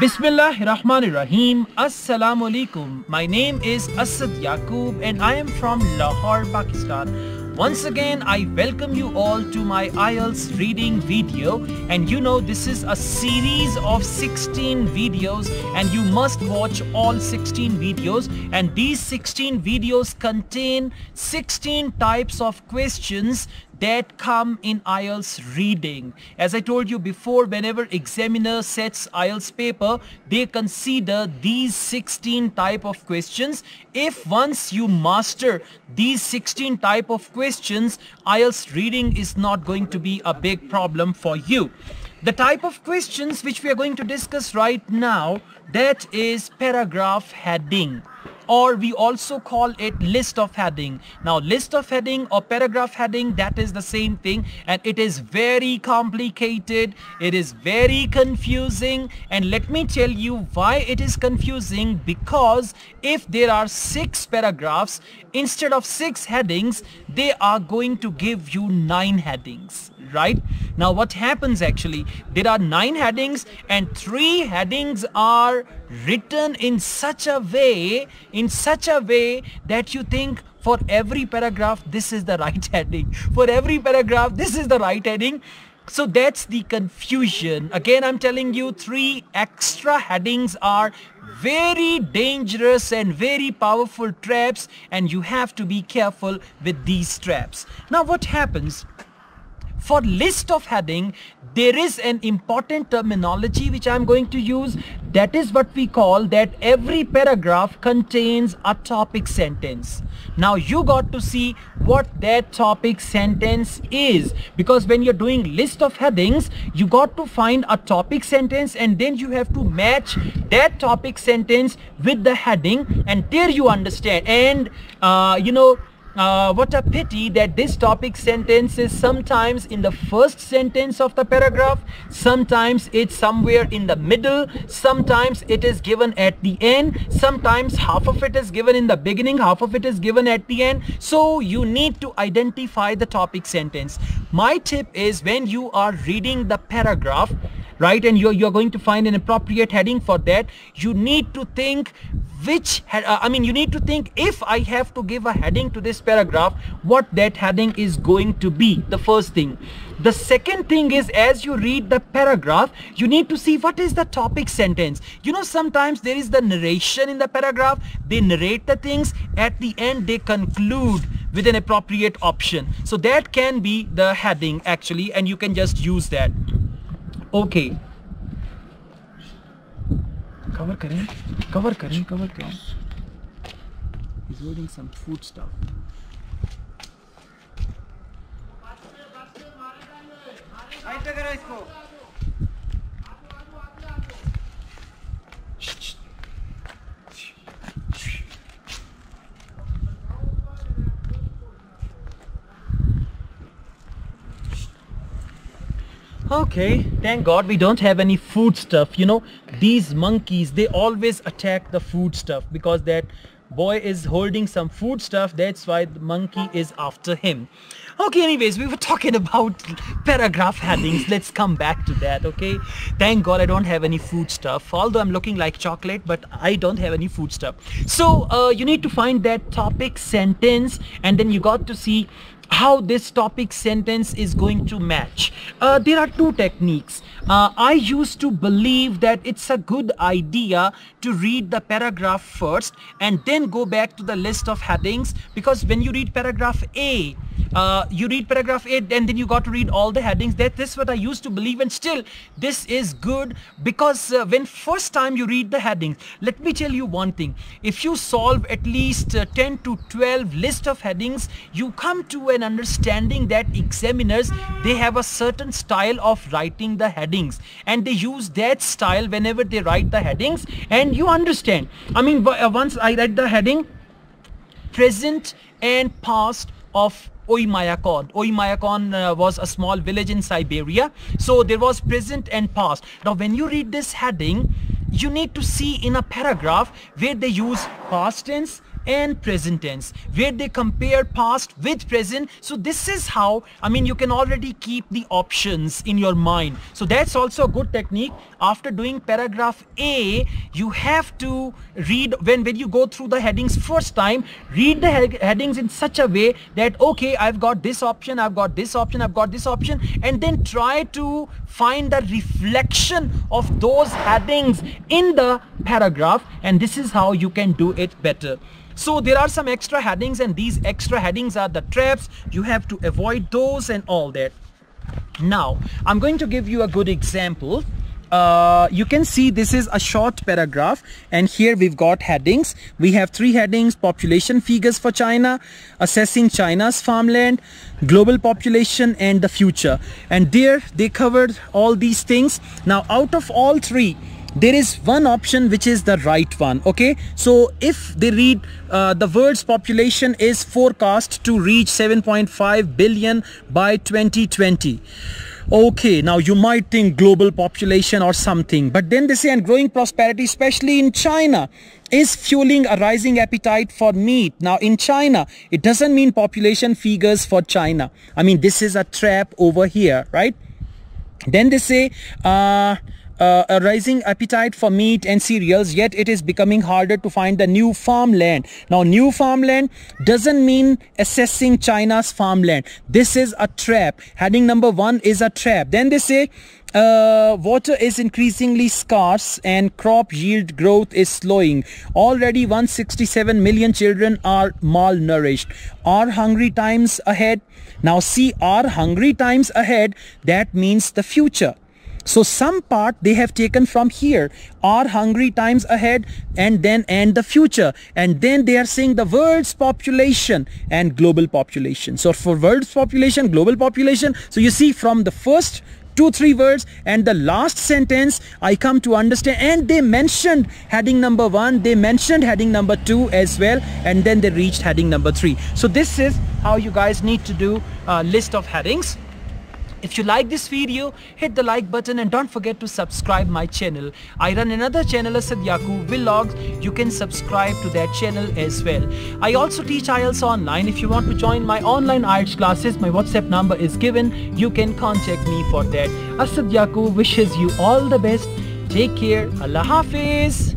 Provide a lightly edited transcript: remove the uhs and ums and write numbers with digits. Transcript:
Bismillahirrahmanirrahim. Assalamu alaikum. My name is Asad Yaqub and I am from Lahore, Pakistan. Once again, I welcome you all to my Ielts reading video, and you know this is a series of 16 videos and you must watch all 16 videos, and these 16 videos contain 16 types of questions that come in Ielts reading. As I told you before, whenever examiner sets Ielts paper, they consider these 16 type of questions. If once you master these 16 type of questions, Ielts reading is not going to be a big problem for you. The type of questions which we are going to discuss right now, that is paragraph heading, or we also call it list of heading. Now list of heading or paragraph heading, that is the same thing, and it is very complicated, it is very confusing, and let me tell you why it is confusing. Because if there are 6 paragraphs, instead of 6 headings, they are going to give you 9 headings, right? Now what happens actually, there are 9 headings and 3 headings are written in such a way that you think for every paragraph this is the right heading, for every paragraph this is the right heading. So that's the confusion. Again, I'm telling you, 3 extra headings are very dangerous and very powerful traps, and you have to be careful with these traps. Now what happens? For list of heading, there is an important terminology which I'm going to use. That is what we call that every paragraph contains a topic sentence. Now you got to see what that topic sentence is, because when you're doing list of headings, you got to find a topic sentence and then you have to match that topic sentence with the heading, and there you understand. And what a pity that this topic sentence is sometimes in the first sentence of the paragraph, sometimes it's somewhere in the middle, sometimes it is given at the end, sometimes half of it is given in the beginning, half of it is given at the end. So you need to identify the topic sentence. My tip is, when you are reading the paragraph, right, and you're going to find an appropriate heading for that, you need to think you need to think, if I have to give a heading to this paragraph, what that heading is going to be, the first thing. The second thing is, as you read the paragraph, you need to see what is the topic sentence. You know, sometimes there is the narration in the paragraph, they narrate the things, at the end they conclude with an appropriate option. So that can be the heading actually, and you can just use that. Okay. Cover karen. He's holding some food stuff. Okay, thank God we don't have any food stuff. You know, these monkeys, they always attack the food stuff, because that boy is holding some food stuff, that's why the monkey is after him. Okay, anyways, we were talking about paragraph headings. Let's come back to that. Okay, thank God I don't have any food stuff, although I'm looking like chocolate, but I don't have any food stuff. So you need to find that topic sentence, and then you got to see how this topic sentence is going to match. There are 2 techniques. I used to believe that it's a good idea to read the paragraph first and then go back to the list of headings, because when you read paragraph A, and then you got to read all the headings. That's what I used to believe, and still this is good, because when first time you read the headings, let me tell you one thing, if you solve at least 10 to 12 list of headings, you come to an understanding that examiners, they have a certain style of writing the headings, and they use that style whenever they write the headings, and you understand. I mean, once I read the heading, present and past of Oymyakon. Oymyakon was a small village in Siberia. So there was present and past. Now when you read this heading, you need to see in a paragraph where they use past tense and present tense, where they compare past with present. So this is how, I mean, you can already keep the options in your mind. So that's also a good technique. After doing paragraph A, you have to read, when you go through the headings first time, read the headings in such a way that, okay, I've got this option, I've got this option, I've got this option, and then try to find the reflection of those headings in the paragraph, and this is how you can do it better. So there are some extra headings, and these extra headings are the traps. You have to avoid those and all that. Now I'm going to give you a good example. You can see this is a short paragraph, and here we've got headings. We have 3 headings: population figures for China, assessing China's farmland, global population, and the future. And there they covered all these things. Now out of all 3, there is one option which is the right one. Okay, so if they read the world's population is forecast to reach 7.5 billion by 2020. Okay, now you might think global population or something, but then they say, and growing prosperity, especially in China, is fueling a rising appetite for meat. Now in China, it doesn't mean population figures for China. I mean, this is a trap over here, right? Then they say a rising appetite for meat and cereals, yet it is becoming harder to find the new farmland. Now new farmland doesn't mean assessing China's farmland. This is a trap. Heading number 1 is a trap. Then they say water is increasingly scarce and crop yield growth is slowing. Already 167 million children are malnourished. Are hungry times ahead? Now see, are hungry times ahead, that means the future. So some part they have taken from here, are hungry times ahead, and then and the future, and then they are saying the world's population and global population. So for world's population, global population, so you see from the first 2-3 words and the last sentence I come to understand, and they mentioned heading number 1, they mentioned heading number 2 as well, and then they reached heading number 3. So this is how you guys need to do a list of headings. If you like this video, hit the like button and don't forget to subscribe my channel. I run another channel, Asad Yaqub Vlogs. You can subscribe to that channel as well. I also teach IELTS online. If you want to join my online IELTS classes, my WhatsApp number is given. You can contact me for that. Asad Yaqub wishes you all the best. Take care. Allah Hafiz.